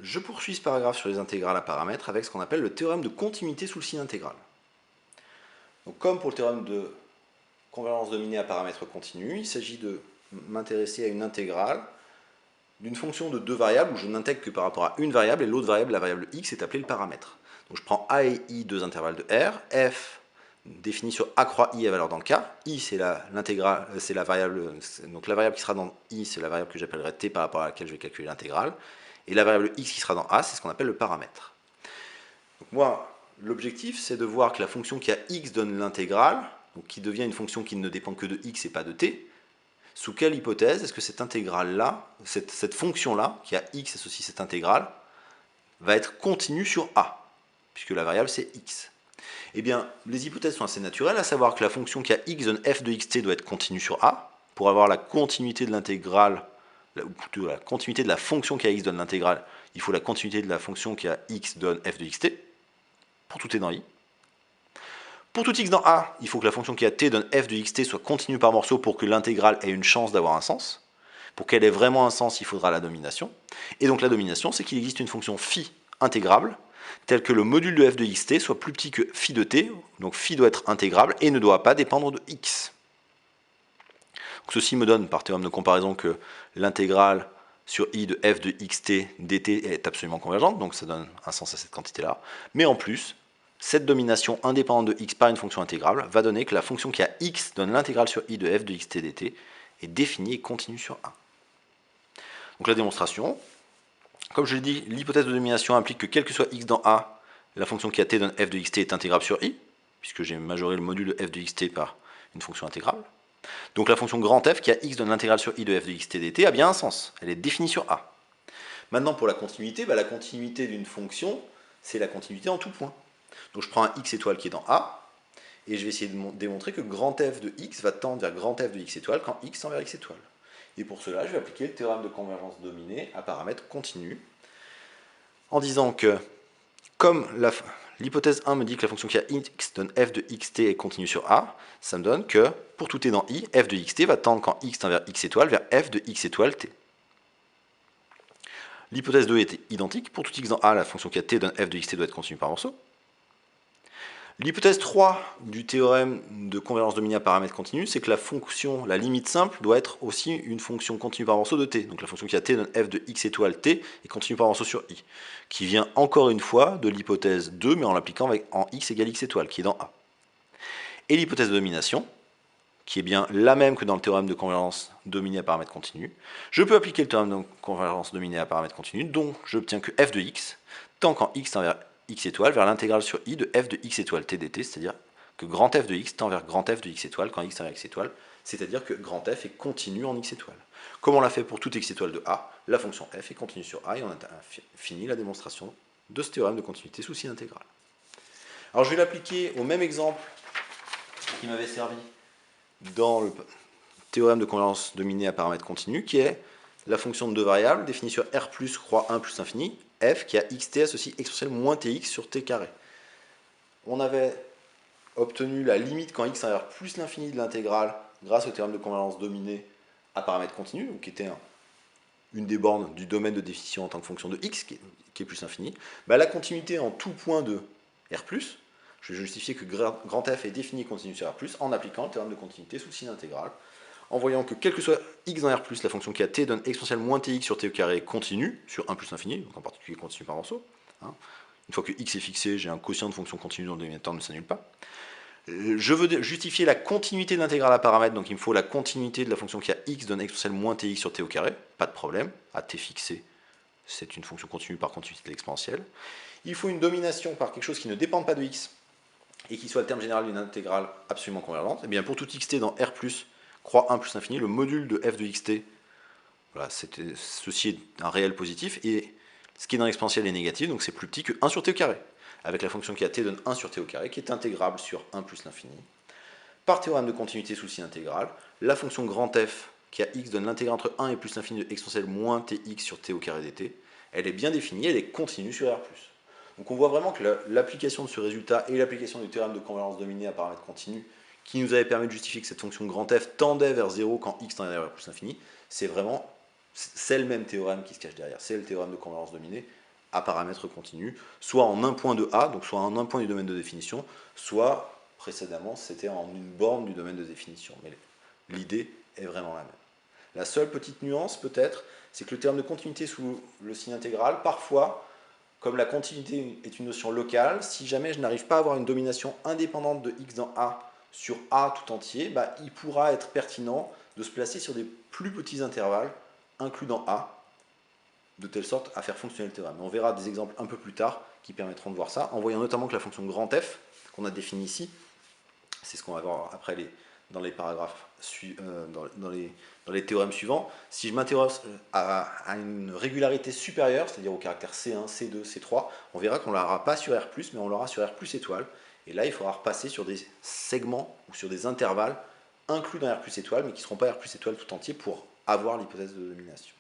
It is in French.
Je poursuis ce paragraphe sur les intégrales à paramètres avec ce qu'on appelle le théorème de continuité sous le signe intégral. Donc, comme pour le théorème de convergence dominée à paramètres continus, il s'agit de m'intéresser à une intégrale d'une fonction de deux variables où je n'intègre que par rapport à une variable et l'autre variable, la variable x, est appelée le paramètre. Donc je prends a et i, deux intervalles de R, f défini sur a croix i à valeur dans le cas, i c'est l'intégrale, c'est la variable, donc la variable qui sera dans i c'est la variable que j'appellerai t par rapport à laquelle je vais calculer l'intégrale, et la variable x qui sera dans a c'est ce qu'on appelle le paramètre. Donc moi, l'objectif c'est de voir que la fonction qui a x donne l'intégrale, donc qui devient une fonction qui ne dépend que de x et pas de t. Sous quelle hypothèse est-ce que cette intégrale-là, cette fonction-là, qui a x associe cette intégrale, va être continue sur a, puisque la variable c'est x. Eh bien, les hypothèses sont assez naturelles, à savoir que la fonction qui a x donne f de xt doit être continue sur a, pour avoir la continuité de l'intégrale, ou plutôt la continuité de la fonction qui a x donne l'intégrale, il faut la continuité de la fonction qui a x donne f de xt, pour tout t dans i. Pour tout x dans a, il faut que la fonction qui a t donne f de xt soit continue par morceau pour que l'intégrale ait une chance d'avoir un sens. Pour qu'elle ait vraiment un sens, il faudra la domination. Et donc la domination, c'est qu'il existe une fonction phi intégrable, telle que le module de f de xt soit plus petit que phi de t, donc phi doit être intégrable et ne doit pas dépendre de x. Donc ceci me donne par théorème de comparaison que l'intégrale sur i de f de xt dt est absolument convergente, donc ça donne un sens à cette quantité-là. Mais en plus, cette domination indépendante de x par une fonction intégrable va donner que la fonction qui a x donne l'intégrale sur i de f de xt dt est définie et continue sur a. Donc la démonstration, comme je l'ai dit, l'hypothèse de domination implique que quel que soit x dans a, la fonction qui a t donne f de xt est intégrable sur i, puisque j'ai majoré le module de f de xt par une fonction intégrable. Donc la fonction grand f qui a x donne l'intégrale sur i de f de xt dt a bien un sens, elle est définie sur a. Maintenant pour la continuité, la continuité d'une fonction, c'est la continuité en tout point. Donc je prends un x étoile qui est dans a, et je vais essayer de démontrer que grand f de x va tendre vers grand f de x étoile quand x tend vers x étoile. Et pour cela, je vais appliquer le théorème de convergence dominée à paramètres continus, en disant que, comme l'hypothèse 1 me dit que la fonction qui a x donne f de xt est continue sur a, ça me donne que, pour tout t dans i, f de xt va tendre quand x tend vers x étoile vers f de x étoile t. L'hypothèse 2 est identique, pour tout x dans a, la fonction qui a t donne f de xt doit être continue par morceau. L'hypothèse 3 du théorème de convergence dominée à paramètres continus, c'est que la fonction, la limite simple, doit être aussi une fonction continue par morceau de t. Donc la fonction qui a t donne f de x étoile t est continue par morceau sur i, qui vient encore une fois de l'hypothèse 2, mais en l'appliquant en x égale x étoile, qui est dans a. Et l'hypothèse de domination, qui est bien la même que dans le théorème de convergence dominée à paramètres continus, je peux appliquer le théorème de convergence dominée à paramètres continus, dont j'obtiens que f de x, tant quand x tend vers x étoile, vers l'intégrale sur i de f de x étoile t dt, c'est-à-dire que grand f de x tend vers grand f de x étoile quand x tend vers x étoile, c'est-à-dire que grand f est continu en x étoile. Comme on l'a fait pour tout x étoile de a, la fonction f est continue sur a, et on a fini la démonstration de ce théorème de continuité sous signe intégral. Alors je vais l'appliquer au même exemple qui m'avait servi dans le théorème de convergence dominée à paramètres continus, qui est la fonction de deux variables définie sur R plus croix 1 plus infini, f qui a xt associe exponentielle moins tx sur t carré. On avait obtenu la limite quand x tend vers plus l'infini de l'intégrale grâce au théorème de convergence dominée à paramètres continus, donc qui était une des bornes du domaine de définition en tant que fonction de x, qui est plus infini. La continuité en tout point de R+, je vais justifier que grand f est défini continu sur R+, en appliquant le théorème de continuité sous signe intégral, en voyant que quel que soit x dans R+, la fonction qui a t donne exponentielle moins tx sur t au carré continue sur 1 plus l'infini, donc en particulier continue par morceau. Une fois que x est fixé, j'ai un quotient de fonction continue dont le dénominateur ne s'annule pas. Je veux justifier la continuité de l'intégrale à paramètres, donc il me faut la continuité de la fonction qui a x donne exponentielle moins tx sur t au carré, pas de problème, à t fixé, c'est une fonction continue par continuité de l'exponentielle. Il faut une domination par quelque chose qui ne dépend pas de x, et qui soit le terme général d'une intégrale absolument convergente. Et bien pour tout xt dans R+, croix 1 plus infini, le module de f de xt, voilà, ceci est un réel positif, et ce qui est dans l'exponentielle est négatif, donc c'est plus petit que 1 sur t au carré, avec la fonction qui a t donne 1 sur t au carré, qui est intégrable sur 1 plus l'infini. Par théorème de continuité sous signe intégral, la fonction grand f qui a x donne l'intégrale entre 1 et plus l'infini de exponentielle moins tx sur t au carré dt, elle est bien définie, elle est continue sur R+. Donc on voit vraiment que l'application de ce résultat et l'application du théorème de convergence dominée à paramètres continus, qui nous avait permis de justifier que cette fonction grand f tendait vers 0 quand x tendait vers plus l'infini, c'est le même théorème qui se cache derrière, c'est le théorème de convergence dominée à paramètre continu, soit en un point de A, donc soit en un point du domaine de définition, soit précédemment c'était en une borne du domaine de définition. Mais l'idée est vraiment la même. La seule petite nuance peut-être, c'est que le terme de continuité sous le signe intégral, parfois, comme la continuité est une notion locale, si jamais je n'arrive pas à avoir une domination indépendante de x dans A sur A tout entier, bah, il pourra être pertinent de se placer sur des plus petits intervalles inclus dans A, de telle sorte à faire fonctionner le théorème. On verra des exemples un peu plus tard qui permettront de voir ça, en voyant notamment que la fonction grand F, qu'on a définie ici, c'est ce qu'on va voir après dans les paragraphes, dans les théorèmes suivants. Si je m'interroge à une régularité supérieure, c'est-à-dire au caractère C1, C2, C3, on verra qu'on ne l'aura pas sur R+, mais on l'aura sur R plus étoile. Et là, il faudra repasser sur des segments ou sur des intervalles inclus dans R plus étoile, mais qui ne seront pas R plus étoile tout entier pour avoir l'hypothèse de domination.